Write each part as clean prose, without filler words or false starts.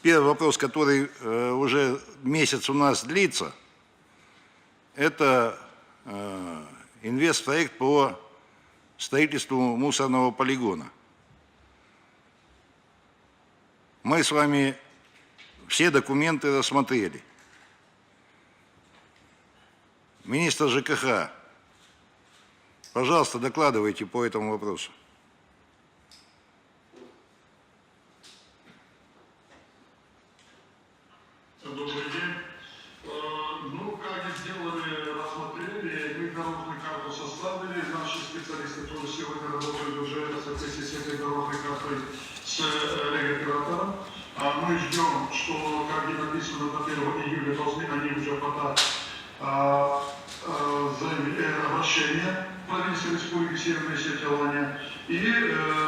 Первый вопрос, который уже месяц у нас длится, это инвестпроект по строительству мусорного полигона. Мы с вами все документы рассмотрели. Министр ЖКХ, пожалуйста, докладывайте по этому вопросу. Добрый день. Ну, как и сделали, рассмотрели, мы дорожную карту составили, наши специалисты тоже сегодня работают уже в соответствии с этой дорожной картой с регоператором. Мы ждем, что, как и написано, до 1 июля должны они уже подать обращение в правительство Республики Северная Осетия и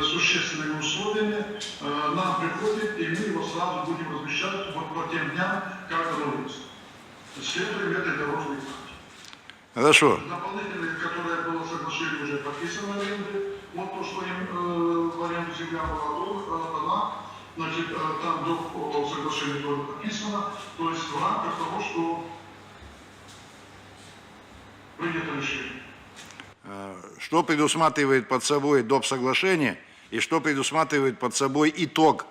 существенными условиями нам приходит, и мы его сразу будем размещать вот по тем дням, как говорится. Следуем этой дорожной карте. Хорошо. Дополнительное, которое было соглашение, уже подписано в аренде. Вот то, что им в аренду земля была дана, значит, там до соглашения тоже подписано. То есть в рамках того, что принято решение. Что предусматривает под собой доп. Соглашение и что предусматривает под собой итог?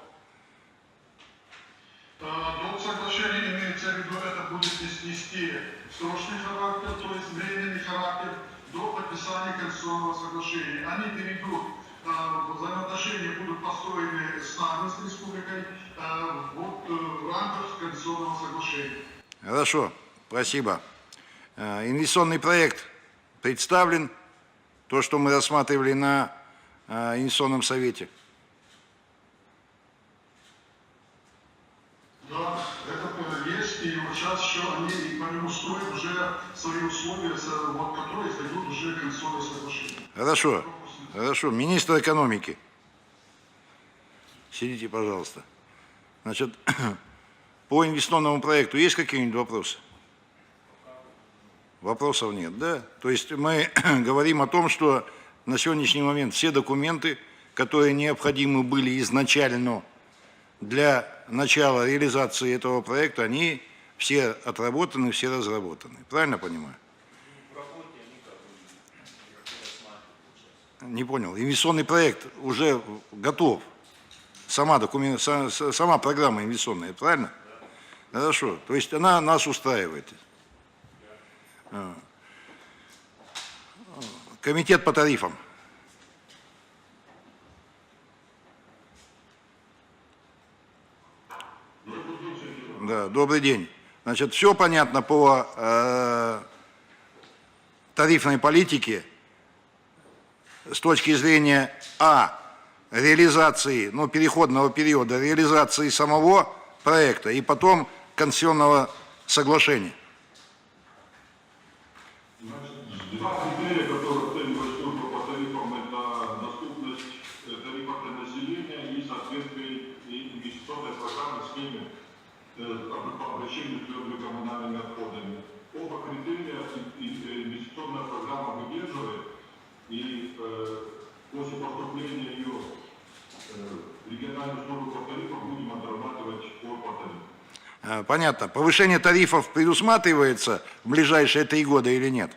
Доп. Соглашение имеется в виду, это будет нести срочный характер, то есть временный характер до подписания конституционного соглашения. Они перейдут, взаимоотношения будут построены с нами, с республикой, в рамках конституционного соглашения. Хорошо, спасибо. Инвестиционный проект представлен, то, что мы рассматривали на инвестиционном совете. Да, это есть, и вот сейчас еще они по нему строят уже свои условия, вот, которые дают уже конституционное соглашение. Хорошо, хорошо. Министр экономики, сидите, пожалуйста. Значит, по инвестиционному проекту есть какие-нибудь вопросы? Вопросов нет, да? То есть мы говорим о том, что на сегодняшний момент все документы, которые необходимы были изначально для начала реализации этого проекта, они все отработаны, все разработаны. Правильно понимаю? Не понял. Инвестиционный проект уже готов. Сама программа инвестиционная, правильно? Да. Хорошо. То есть она нас устраивает. Комитет по тарифам. Да, добрый день. Значит, все понятно по тарифной политике с точки зрения реализации, переходного периода, реализации самого проекта и потом конституционного соглашения. Два критерия, которые оценивает служба по тарифам, это доступность тарифов для населения и соответствие инвестиционной программы с ними по обращению с коммунальными отходами. Оба критерия инвестиционная программа выдерживает, и после поступления ее в региональную службу по тарифам будем отрабатывать по тарифам. Понятно. Повышение тарифов предусматривается в ближайшие 3 года или нет?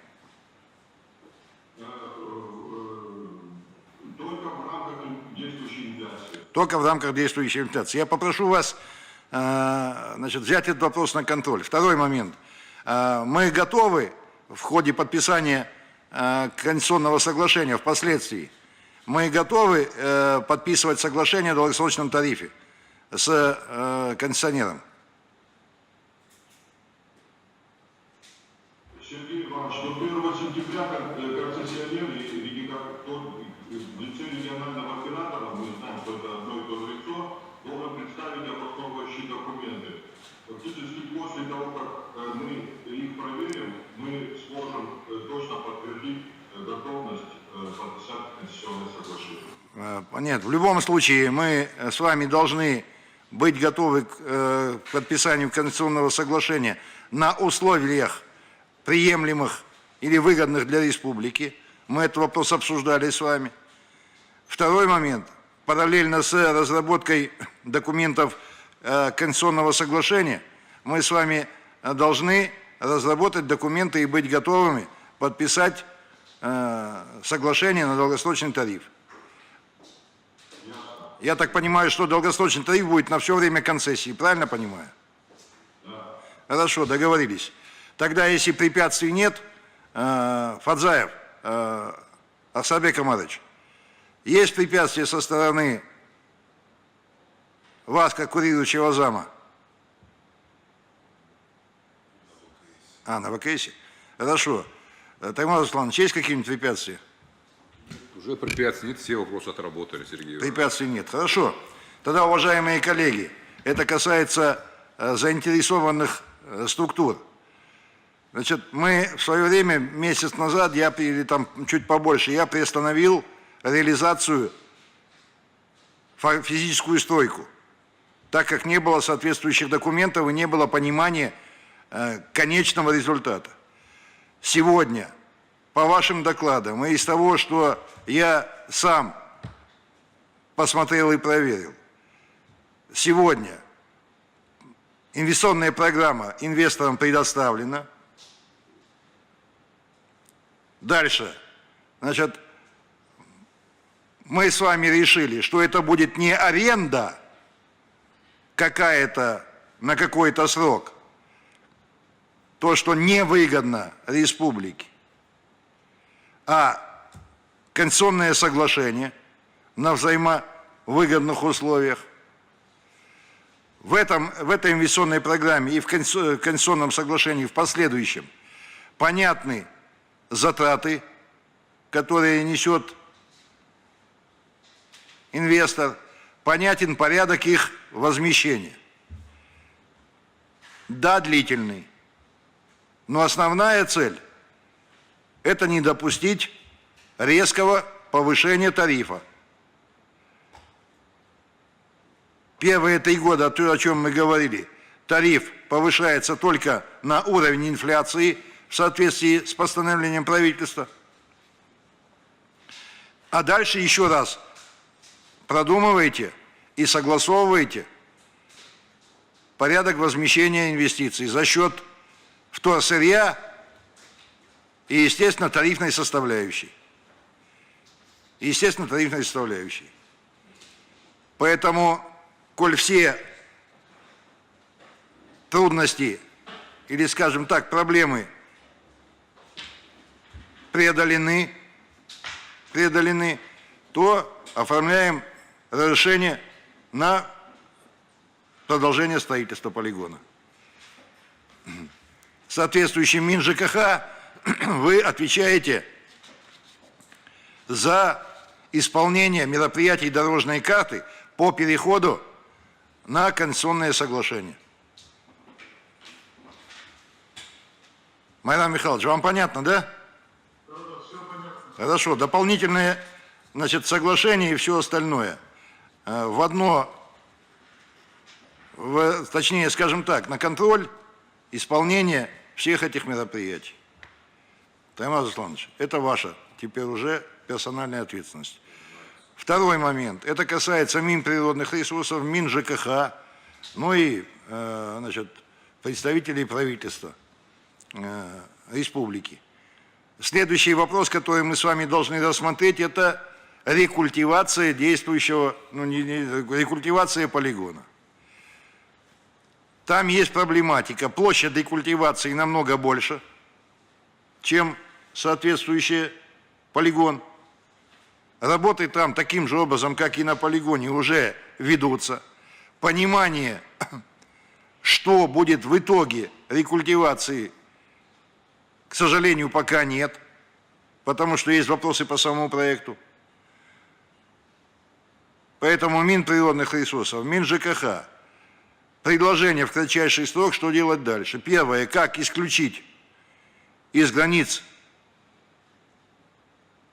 Только в рамках действующей инфляции. Только в рамках действующей инфляции. Я попрошу вас взять этот вопрос на контроль. Второй момент. Мы готовы в ходе подписания конституционного соглашения впоследствии, мы готовы подписывать соглашение о долгосрочном тарифе с концессионером. Сергей Иванович, до 1 сентября концессионер в лице регионального оператора, мы знаем, что это одно и то же лицо, должен представить обосновывающие документы. Фактически после того, как мы их проверим, мы сможем точно подтвердить готовность подписать концессионное соглашение. Нет, в любом случае мы с вами должны быть готовы к подписанию конституционного соглашения на условиях, приемлемых или выгодных для республики. Мы этот вопрос обсуждали с вами. Второй момент. Параллельно с разработкой документов конституционного соглашения, мы с вами должны разработать документы и быть готовыми подписать соглашение на долгосрочный тариф. Я так понимаю, что долгосрочный тариф будет на все время концессии, правильно понимаю? Да. Хорошо, договорились. Тогда, если препятствий нет, Фадзаев Асарбек Омарович, есть препятствия со стороны вас, как курирующего зама? На ВКСе? Хорошо. Таймур Асланович, есть какие-нибудь препятствия? Уже препятствий нет, все вопросы отработали, Сергей. Препятствий нет. Хорошо. Тогда, уважаемые коллеги, это касается заинтересованных структур. Значит, мы в свое время, месяц назад, или там чуть побольше, я приостановил реализацию физическую стройку, так как не было соответствующих документов и не было понимания конечного результата. Сегодня, по вашим докладам и из того, что я сам посмотрел и проверил, сегодня инвестиционная программа инвесторам предоставлена. Дальше, значит, мы с вами решили, что это будет не аренда какая-то на какой-то срок, то, что невыгодно республике, а конституционное соглашение на взаимовыгодных условиях. В этой инвестиционной программе и в конституционном соглашении в последующем понятны затраты, которые несет инвестор, понятен порядок их возмещения. Да, длительный, но основная цель – это не допустить резкого повышения тарифа. Первые 3 года, о чем мы говорили, тариф повышается только на уровень инфляции в соответствии с постановлением правительства. А дальше еще раз продумывайте и согласовывайте порядок возмещения инвестиций за счет вторсырья и, естественно, тарифной составляющей. Поэтому, коль все трудности или, скажем так, проблемы преодолены, то оформляем разрешение на продолжение строительства полигона. Соответствующим МинЖКХ вы отвечаете за исполнение мероприятий дорожной карты по переходу на конституционное соглашение. Майрам Михайлович, вам понятно, да? Да, все понятно. Хорошо. Дополнительное, значит, соглашение и все остальное. Точнее, скажем так, на контроль исполнения всех этих мероприятий. Таймур Асланович, это ваша теперь уже персональная ответственность. Второй момент. Это касается Минприродных ресурсов, МинЖКХ, ну и, значит, представителей правительства республики. Следующий вопрос, который мы с вами должны рассмотреть, это рекультивация действующего, рекультивация полигона. Там есть проблематика. Площадь рекультивации намного больше, чем соответствующий полигон. Работы там таким же образом, как и на полигоне, уже ведутся. Понимание, что будет в итоге рекультивации, к сожалению, пока нет, потому что есть вопросы по самому проекту. Поэтому Минприродных ресурсов, МинЖКХ, предложение в кратчайший срок, что делать дальше. Первое, как исключить из границ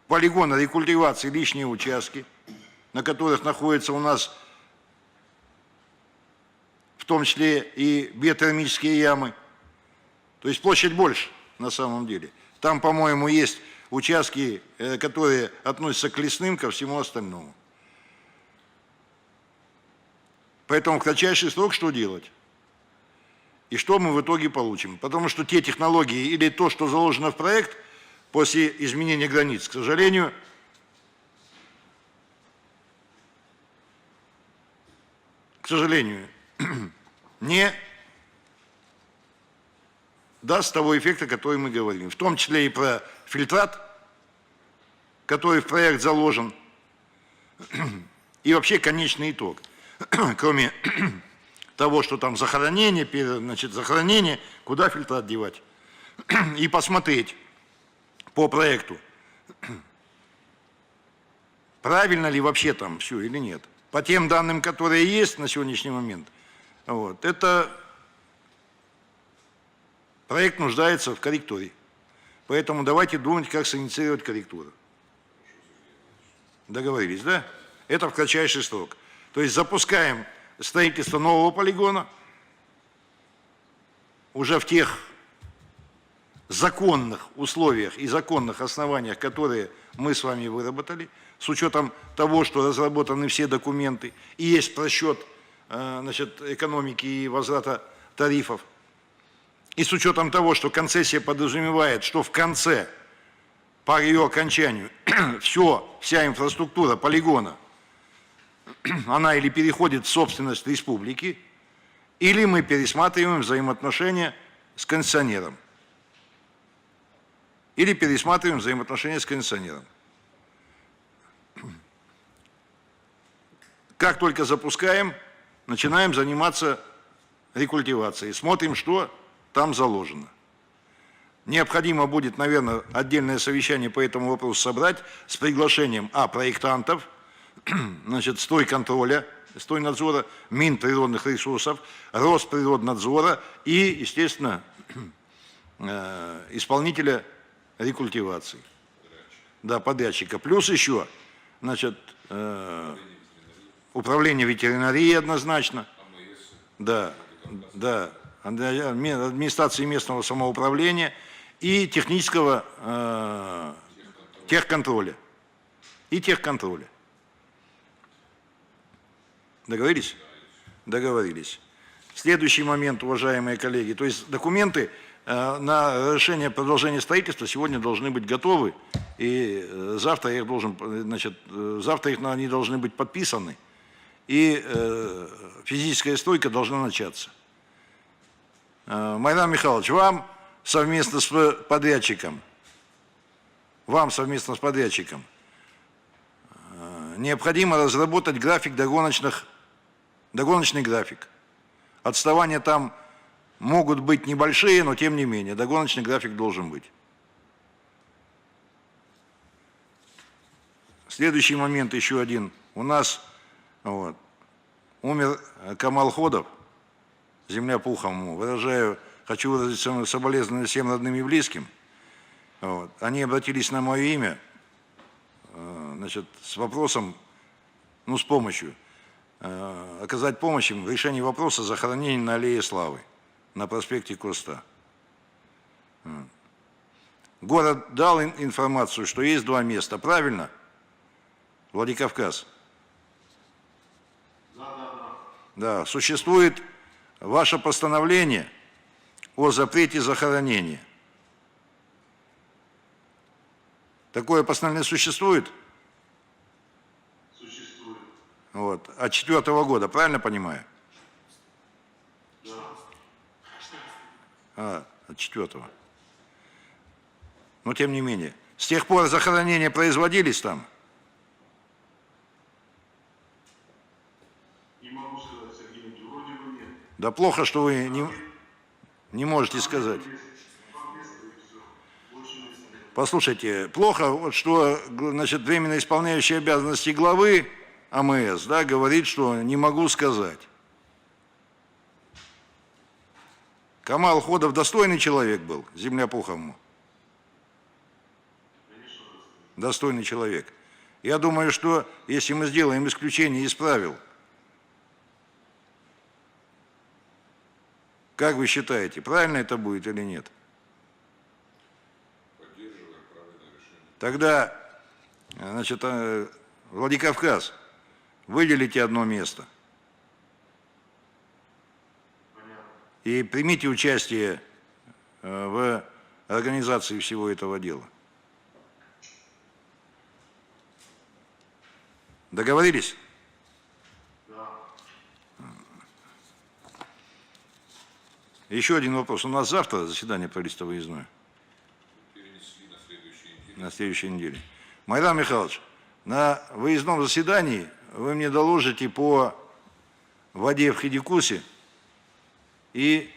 полигона рекультивации лишние участки, на которых находятся у нас в том числе и биотермические ямы. То есть площадь больше на самом деле. Там, по-моему, есть участки, которые относятся к лесным, ко всему остальному. Поэтому в кратчайший срок что делать? И что мы в итоге получим? Потому что те технологии или то, что заложено в проект, после изменения границ, к сожалению, не даст того эффекта, который мы говорим. В том числе и про фильтрат, который в проект заложен, и вообще конечный итог. Кроме того, что там захоронение, захоронение, куда фильтрат девать. И посмотреть по проекту, правильно ли вообще там все или нет. По тем данным, которые есть на сегодняшний момент, вот, это проект нуждается в корректуре. Поэтому давайте думать, как синициировать корректуру. Договорились, да? Это в кратчайший срок. То есть запускаем строительство нового полигона уже в тех законных условиях и законных основаниях, которые мы с вами выработали, с учетом того, что разработаны все документы и есть просчет экономики и возврата тарифов, и с учетом того, что концессия подразумевает, что в конце, по ее окончанию, вся инфраструктура полигона, она или переходит в собственность республики, или мы пересматриваем взаимоотношения с концессионером. Как только запускаем, начинаем заниматься рекультивацией, смотрим, что там заложено. Необходимо будет, наверное, отдельное совещание по этому вопросу собрать с приглашением проектантов, стройконтроля, стройнадзора, Минприродных ресурсов, Росприроднадзора и, естественно, исполнителя рекультивации. Да, подрядчика. Плюс еще, управление ветеринарии однозначно. Да, администрации местного самоуправления и технического техконтроля. Договорились? Договорились. Следующий момент, уважаемые коллеги, то есть документы на решение продолжения строительства сегодня должны быть готовы, и завтра они должны быть подписаны, и физическая стройка должна начаться. Майдан Михайлович, вам совместно с подрядчиком необходимо разработать догоночный график. Отставания там могут быть небольшие, но тем не менее, догоночный график должен быть. Следующий момент еще один. У нас умер Камал Ходов, земля пухом. Хочу выразить соболезнования всем родным и близким. Они обратились на мое имя, с вопросом, с помощью, оказать помощь им в решении вопроса захоронения на Аллее Славы, на проспекте Коста. Город дал информацию, что есть два места, правильно? Владикавказ. Да, существует ваше постановление о запрете захоронения. Такое постановление существует? Существует. От 2004 года, правильно понимаю? Да. От 2004. Но тем не менее. С тех пор захоронения производились там? Не могу сказать, Сергей Ильич, вроде бы нет. Да плохо, что вы не можете сказать. Послушайте, плохо, что временно исполняющий обязанности главы АМС говорит, что не могу сказать. Камал Ходов достойный человек был, земля пухом. Достойный человек. Я думаю, что если мы сделаем исключение из правил, как вы считаете, правильно это будет или нет? Тогда, Владикавказ, выделите одно место. и примите участие в организации всего этого дела. Договорились? Еще один вопрос. У нас завтра заседание правительства выездное. Перенесли на следующей неделе. На следующей неделе. Майдан Михайлович, на выездном заседании вы мне доложите по воде в Хидикусе и...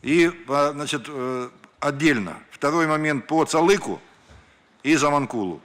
И, значит, отдельно. Второй момент по Цалыку и Заманкулу.